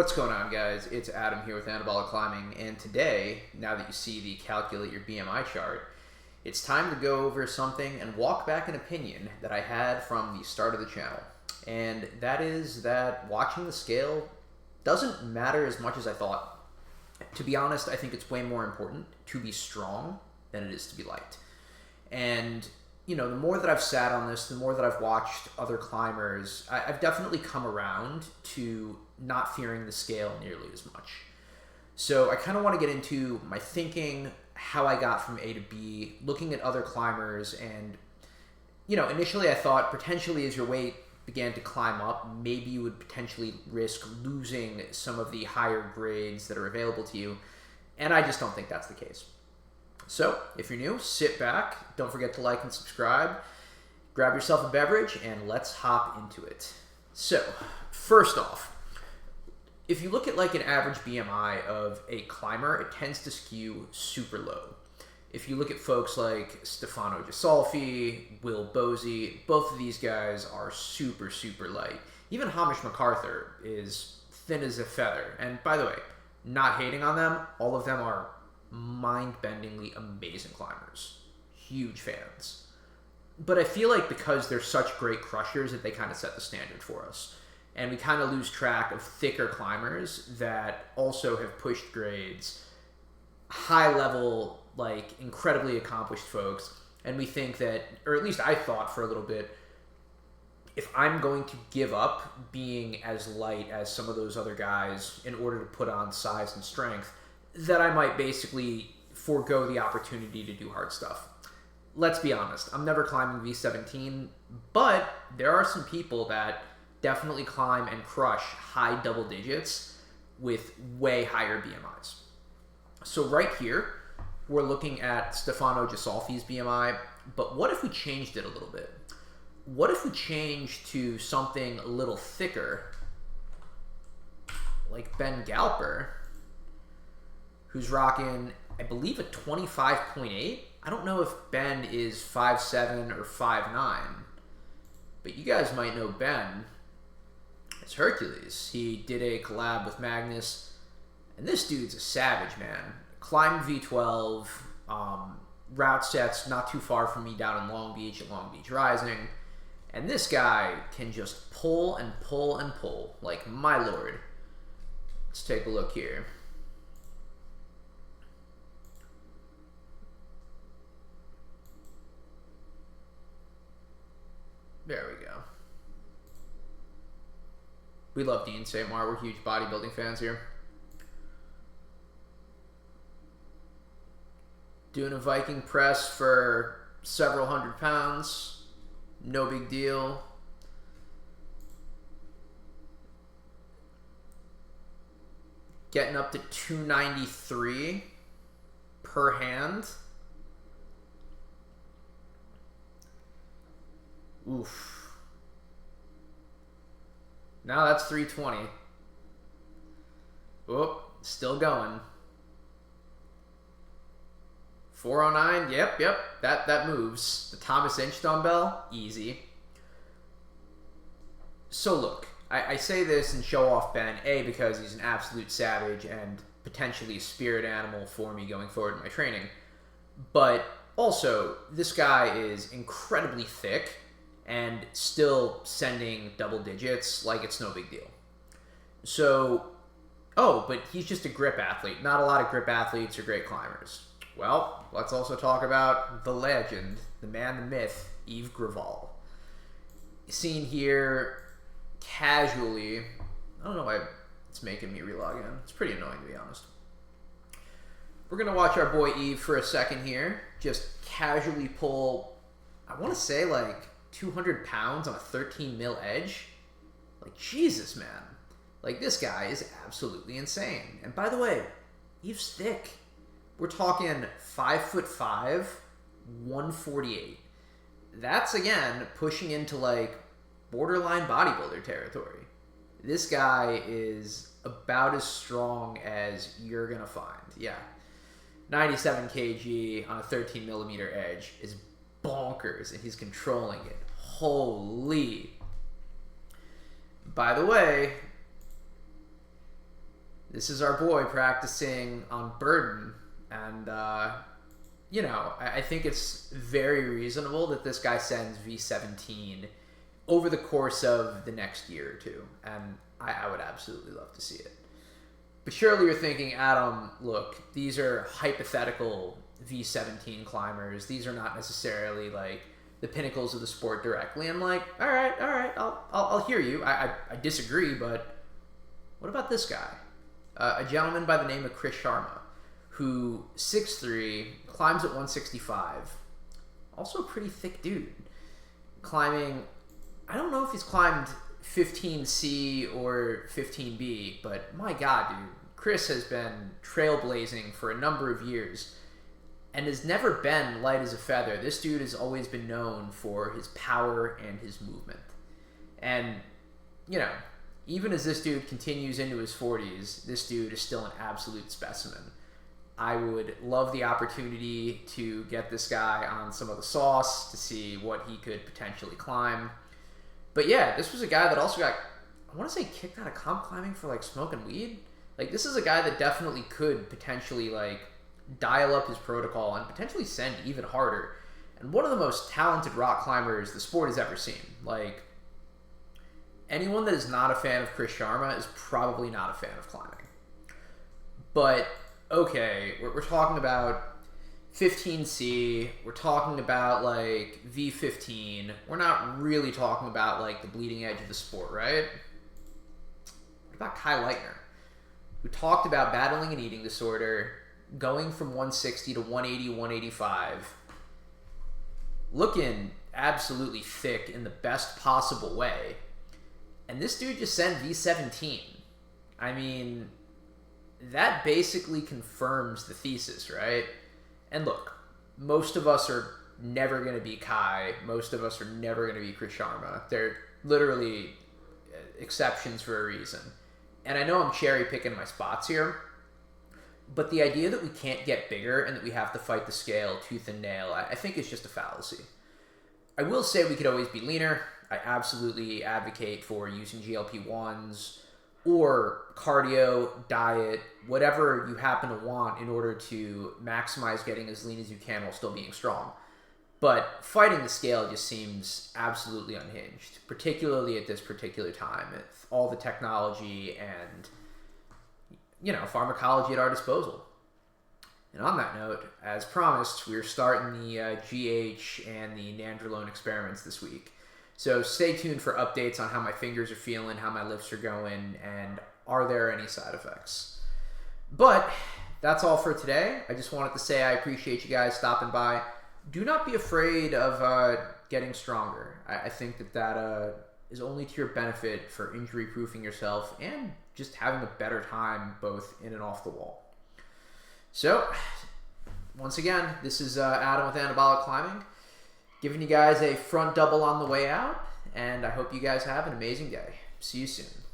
What's going on, guys? It's Adam here with Anabolic Climbing, and today, now that you see the Calculate Your BMI chart, it's time to go over something and walk back an opinion that I had from the start of the channel. And that is that watching the scale doesn't matter as much as I thought. To be honest, I think it's way more important to be strong than it is to be light. And you know, the more that I've sat on this, the more that I've watched other climbers, I've definitely come around to not fearing the scale nearly as much. So I kind of want to get into my thinking, how I got from A to B, looking at other climbers, and, you know, initially I thought potentially as your weight began to climb up, maybe you would potentially risk losing some of the higher grades that are available to you, and I just don't think that's the case. So, if you're new, sit back, don't forget to like and subscribe, grab yourself a beverage, and let's hop into it. So, first off, if you look at like an average BMI of a climber, it tends to skew super low. If you look at folks like Stefano Gisolfi, Will Bosi, both of these guys are super, super light. Even Hamish MacArthur is thin as a feather. And by the way, not hating on them, all of them are mind-bendingly amazing climbers. Huge fans. But I feel like because they're such great crushers that they kind of set the standard for us. And we kind of lose track of thicker climbers that also have pushed grades, high-level, like, incredibly accomplished folks. And we think that, or at least I thought for a little bit, if I'm going to give up being as light as some of those other guys in order to put on size and strength, that I might basically forego the opportunity to do hard stuff. Let's be honest, I'm never climbing V17, but there are some people that definitely climb and crush high double digits with way higher BMIs. So right here, we're looking at Stefano Gisolfi's BMI, but what if we changed it a little bit? What if we changed to something a little thicker, like Ben Galper, who's rocking, I believe, a 25.8. I don't know if Ben is 5'7" or 5'9", but you guys might know Ben as Hercules. He did a collab with Magnus, and this dude's a savage, man. Climbed V12, route sets not too far from me down in Long Beach at Long Beach Rising, and this guy can just pull and pull and pull, like my lord. Let's take a look here. There we go. We love Dean St. Mar. We're huge bodybuilding fans here. Doing a Viking press for several hundred pounds. No big deal. Getting up to 293 per hand. Oof. Now that's 320. Oh, still going. 409, yep, that moves. The Thomas Inch dumbbell, easy. So look, I say this and show off Ben, A, because he's an absolute savage and potentially a spirit animal for me going forward in my training. But also, this guy is incredibly thick and still sending double digits like it's no big deal. So, oh, but he's just a grip athlete. Not a lot of grip athletes are great climbers. Well, let's also talk about the legend, the man, the myth, Yves Graval. Seen here casually. I don't know why it's making me relog in. It's pretty annoying, to be honest. We're going to watch our boy Yves for a second here. Just casually pull, I want to say like 200 pounds on a 13 mil edge. Like, Jesus, man. Like, this guy is absolutely insane. And by the way, Yves' thick. We're talking 5'5", 148. That's, again, pushing into, like, borderline bodybuilder territory. This guy is about as strong as you're going to find. Yeah. 97 kg on a 13 millimeter edge is bonkers, and he's controlling it. Holy. By the way, This is our boy practicing on burden, and you know, I think it's very reasonable that this guy sends V17 over the course of the next year or two, and I would absolutely love to see it. But surely you're thinking, Adam, look, these are hypothetical V17 climbers. These are not necessarily like the pinnacles of the sport directly. I'm like, all right, I'll hear you. I disagree, but what about this guy? A gentleman by the name of Chris Sharma, who 6'3", climbs at 165. Also a pretty thick dude. Climbing, I don't know if he's climbed 15C or 15B, but my God, dude, Chris has been trailblazing for a number of years and has never been light as a feather. This dude has always been known for his power and his movement. And, you know, even as this dude continues into his 40s, this dude is still an absolute specimen. I would love the opportunity to get this guy on some of the sauce to see what he could potentially climb. But yeah, this was a guy that also got, I want to say, kicked out of comp climbing for like smoking weed. Like, this is a guy that definitely could potentially like dial up his protocol and potentially send even harder. And one of the most talented rock climbers the sport has ever seen. Like, anyone that is not a fan of Chris Sharma is probably not a fan of climbing. But okay, we're talking about 15C, we're talking about like V15, we're not really talking about like the bleeding edge of the sport, right? What about Kai Lightner, who talked about battling an eating disorder, going from 160 to 180, 185, looking absolutely thick in the best possible way, and this dude just sent V17. I mean, that basically confirms the thesis, right? And look, most of us are never going to be Kai. Most of us are never going to be Chris Sharma. They're literally exceptions for a reason. And I know I'm cherry picking my spots here, but the idea that we can't get bigger and that we have to fight the scale tooth and nail, I think is just a fallacy. I will say we could always be leaner. I absolutely advocate for using GLP-1s or cardio, diet, whatever you happen to want in order to maximize getting as lean as you can while still being strong. But fighting the scale just seems absolutely unhinged, particularly at this particular time, with all the technology and, you know, pharmacology at our disposal. And on that note, as promised, we're starting the GH and the nandrolone experiments this week. So stay tuned for updates on how my fingers are feeling, how my lifts are going, and are there any side effects. But that's all for today. I just wanted to say I appreciate you guys stopping by. Do not be afraid of getting stronger. I think that is only to your benefit for injury-proofing yourself and just having a better time both in and off the wall. So, once again, this is Adam with Anabolic Climbing, giving you guys a front double on the way out, and I hope you guys have an amazing day. See you soon.